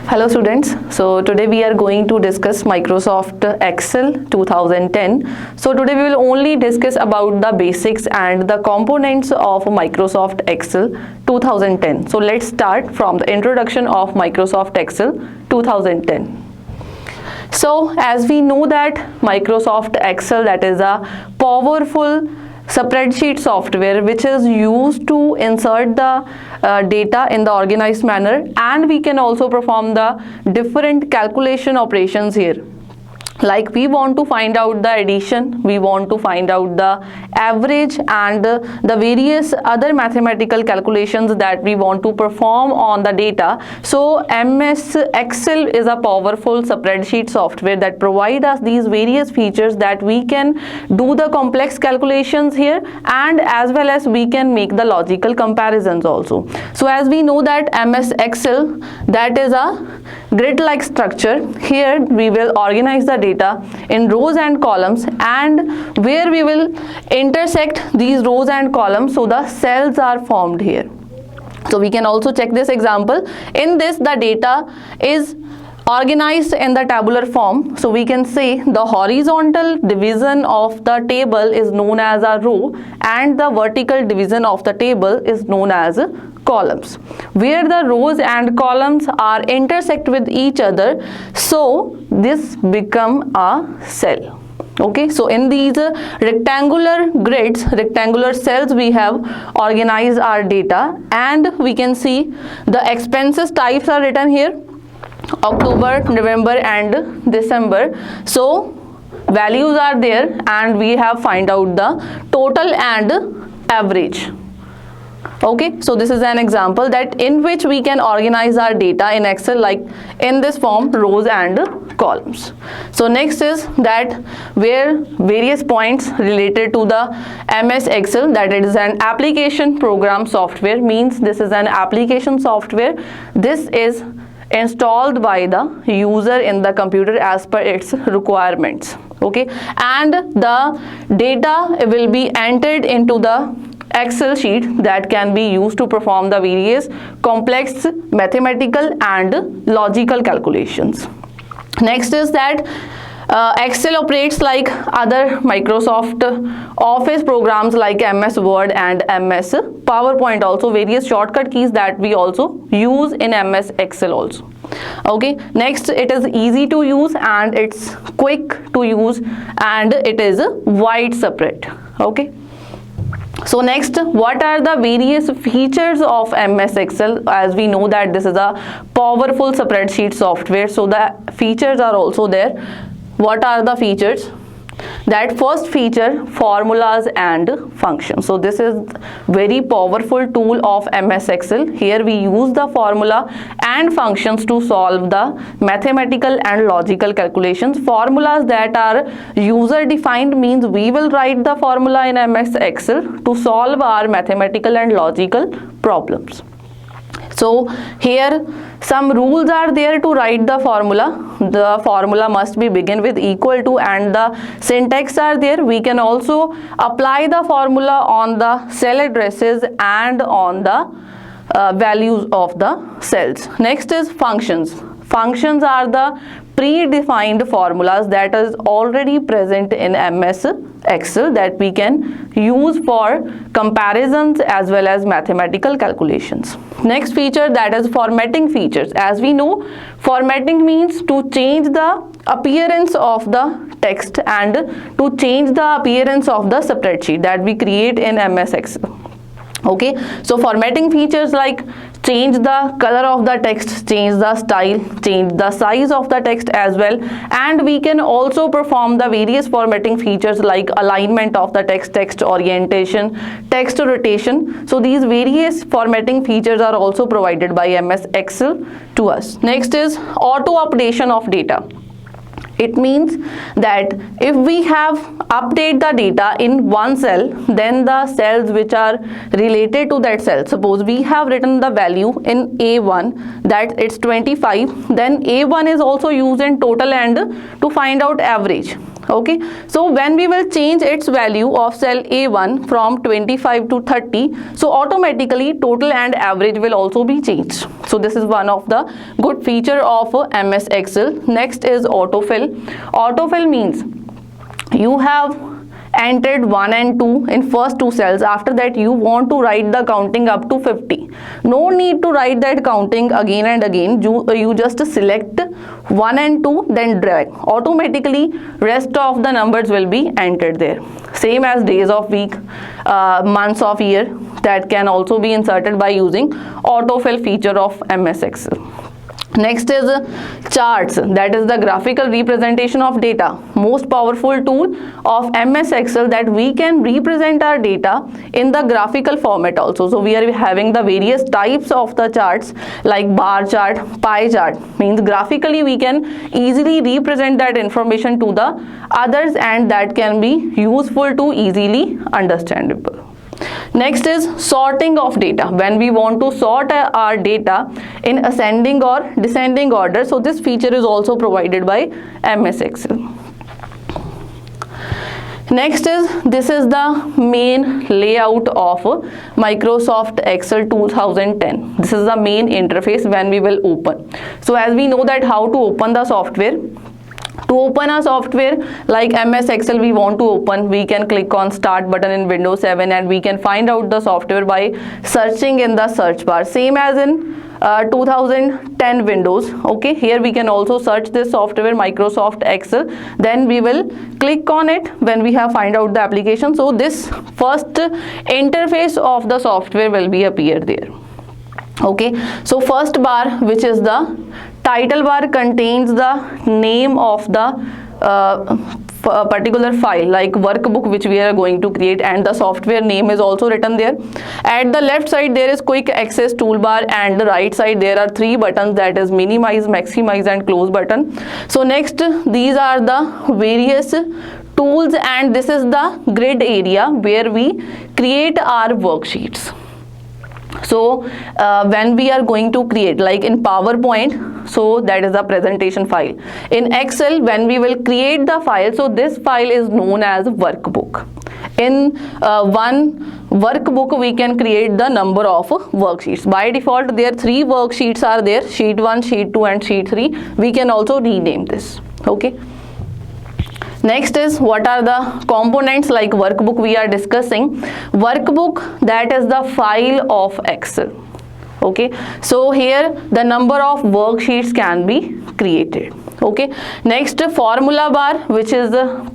Hello students, so today we are going to discuss Microsoft Excel 2010. So today we will only discuss about the basics and the components of Microsoft Excel 2010. So let's start from the introduction of Microsoft Excel 2010. So as we know that Microsoft Excel, that is a powerful spreadsheet software which is used to insert the data in the organized manner, and we can also perform the different calculation operations here. Like we want to find out the addition, we want to find out the average and the various other mathematical calculations that we want to perform on the data. So MS Excel is a powerful spreadsheet software that provides us these various features that we can do the complex calculations here, and as well as we can make the logical comparisons also. So as we know that MS Excel, that is a grid-like structure. Here we will organize the data in rows and columns, and where we will intersect these rows and columns, so the cells are formed here. So we can also check this example. In this, the data is organized in the tabular form. So we can say the horizontal division of the table is known as a row, and the vertical division of the table is known as columns, where the rows and columns are intersect with each other, so this become a cell. Okay, so in these rectangular grids, rectangular cells, we have organized our data, and we can see the expenses types are written here: October, November and December. So values are there, and we have find out the total and average. Okay, so this is an example that in which we can organize our data in Excel like in this form, rows and columns. So next is that where various points related to the MS Excel, that it is an application program software, means this is an application software. This is installed by the user in the computer as per its requirements. Okay, and the data will be entered into the Excel sheet that can be used to perform the various complex mathematical and logical calculations. Next is that Excel operates like other Microsoft Office programs like MS Word and MS PowerPoint, also various shortcut keys that we also use in MS Excel also. Okay, next, it is easy to use and it's quick to use, and it is widespread. Okay, so next, what are the various features of MS Excel? As we know that this is a powerful spreadsheet software, so the features are also there. What are the features? That first feature, formulas and functions. So this is very powerful tool of MS Excel. Here we use the formula and functions to solve the mathematical and logical calculations. Formulas that are user defined, means we will write the formula in MS Excel to solve our mathematical and logical problems. So here some rules are there to write the formula. The formula must be begin with equal to, and the syntax are there. We can also apply the formula on the cell addresses and on the values of the cells. Next is functions. Functions are the predefined formulas that is already present in MS Excel that we can use for comparisons as well as mathematical calculations. Next feature, that is formatting features. As we know, formatting means to change the appearance of the text and to change the appearance of the spreadsheet that we create in MS Excel. Okay, so formatting features like change the color of the text, change the style, change the size of the text as well, and we can also perform the various formatting features like alignment of the text, text orientation, text rotation. So these various formatting features are also provided by MS Excel to us. Next is auto updation of data. It means that if we have update the data in one cell, then the cells which are related to that cell, suppose we have written the value in A1 that it's 25, then A1 is also used in total and to find out average. Okay, so when we will change its value of cell A1 from 25 to 30, so automatically total and average will also be changed. So this is one of the good feature of MS Excel. Next is autofill. Autofill means you have entered 1 and 2 in first two cells. After that you want to write the counting up to 50. No need to write that counting again and again. You just select 1 and 2, then drag. Automatically rest of the numbers will be entered there. Same as days of week, months of year, that can also be inserted by using autofill feature of MS Excel. Next is charts, that is the graphical representation of data. Most powerful tool of MS Excel that we can represent our data in the graphical format also. So we are having the various types of the charts like bar chart, pie chart, means graphically we can easily represent that information to the others, and that can be useful to easily understandable. Next is sorting of data. When we want to sort our data in ascending or descending order, so this feature is also provided by MS Excel. Next is, this is the main layout of Microsoft Excel 2010. This is the main interface when we will open. So as we know that how to open the software. To open a software like MS Excel, we want to open, we can click on start button in Windows 7 and we can find out the software by searching in the search bar. Same as in 2010 Windows. Okay, here we can also search this software Microsoft Excel, then we will click on it when we have find out the application. So this first interface of the software will be appear there. Okay, so first bar, which is the title bar, contains the name of the particular file like workbook which we are going to create, and the software name is also written there. At the left side there is quick access toolbar, and the right side there are three buttons, that is minimize, maximize and close button. So next, these are the various tools, and this is the grid area where we create our worksheets. So when we are going to create, like in PowerPoint, so that is the presentation file. In Excel, when we will create the file, so this file is known as workbook. In one workbook we can create the number of worksheets. By default there three worksheets are there, sheet 1, sheet 2 and sheet 3. We can also rename this. Okay. Next is, what are the components like workbook we are discussing. Workbook, that is the file of Excel. Okay, so here the number of worksheets can be created. Okay, next formula bar, which is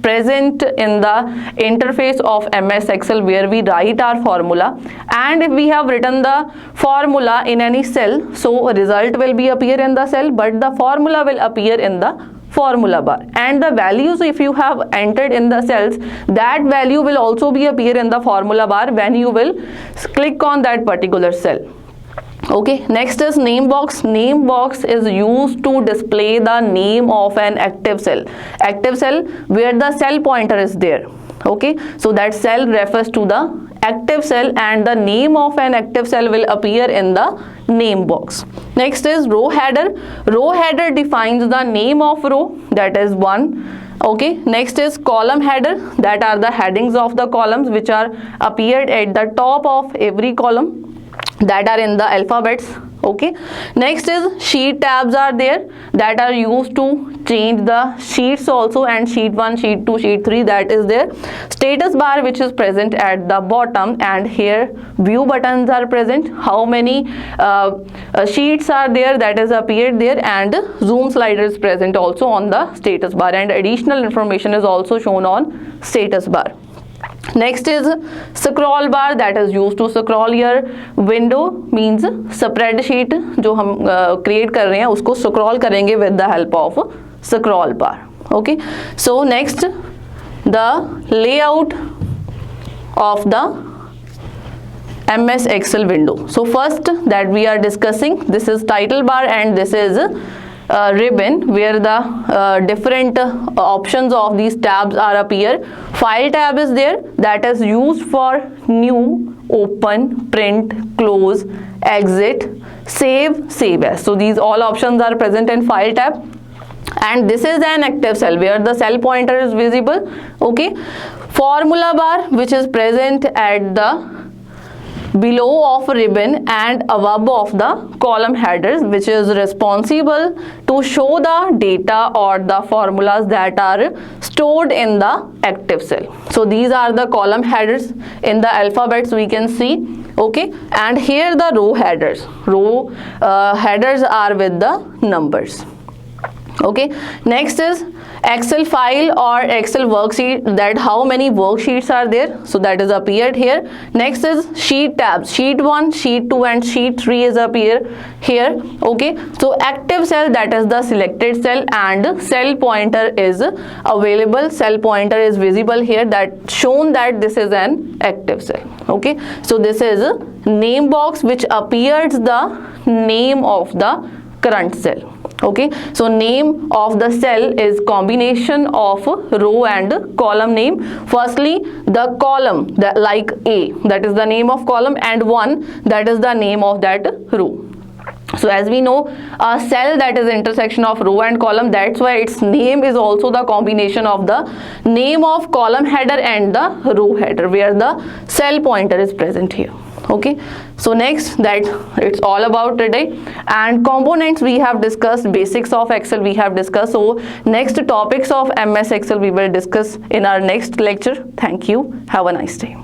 present in the interface of MS Excel where we write our formula, and if we have written the formula in any cell, so a result will be appear in the cell, but the formula will appear in the formula bar, and the values if you have entered in the cells, that value will also be appear in the formula bar when you will click on that particular cell. Okay, next is name box. Name box is used to display the name of an active cell. Active cell where the cell pointer is there. Okay, so that cell refers to the active cell, and the name of an active cell will appear in the name box. Next is row header. Row header defines the name of row, that is 1. Okay, next is column header, that are the headings of the columns which are appeared at the top of every column, that are in the alphabets. Okay, next is sheet tabs are there, that are used to change the sheets also, and sheet 1, sheet 2, sheet 3, that is there. Status bar, which is present at the bottom, and here view buttons are present, how many sheets are there, that is appeared there, and zoom slider is present also on the status bar, and additional information is also shown on status bar. Next is scroll bar, that is used to scroll your window, means spreadsheet जो हम create कर रहे हैं उसको scroll करेंगे with the help of scroll bar. Okay, so next, the layout of the MS Excel window. So first that we are discussing, this is title bar and this is ribbon where the different options of these tabs are appear. File tab is there, that is used for new, open, print, close, exit, save, save as. So these all options are present in file tab. and this is an active cell where the cell pointer is visible. Okay, formula bar which is present at the below of ribbon and above of the column headers, which is responsible to show the data or the formulas that are stored in the active cell. So these are the column headers in the alphabets we can see. Okay, and here the row headers. Headers are with the numbers. Okay, next is Excel file or Excel worksheet, that how many worksheets are there, so that is appeared here. Next is sheet tabs, sheet 1, sheet 2 and sheet 3 is appear here. Okay, so active cell, that is the selected cell, and cell pointer is available, cell pointer is visible here, that shown that this is an active cell. Okay, so this is a name box which appears the name of the current cell. Okay, so name of the cell is combination of row and column name. Firstly, the column, that like A, that is the name of column, and 1, that is the name of that row. So as we know, a cell that is intersection of row and column, that's why its name is also the combination of the name of column header and the row header, where the cell pointer is present here. Okay, so next, that it's all about today, and components we have discussed, basics of Excel we have discussed. So next topics of MS Excel we will discuss in our next lecture. Thank you. Have a nice day.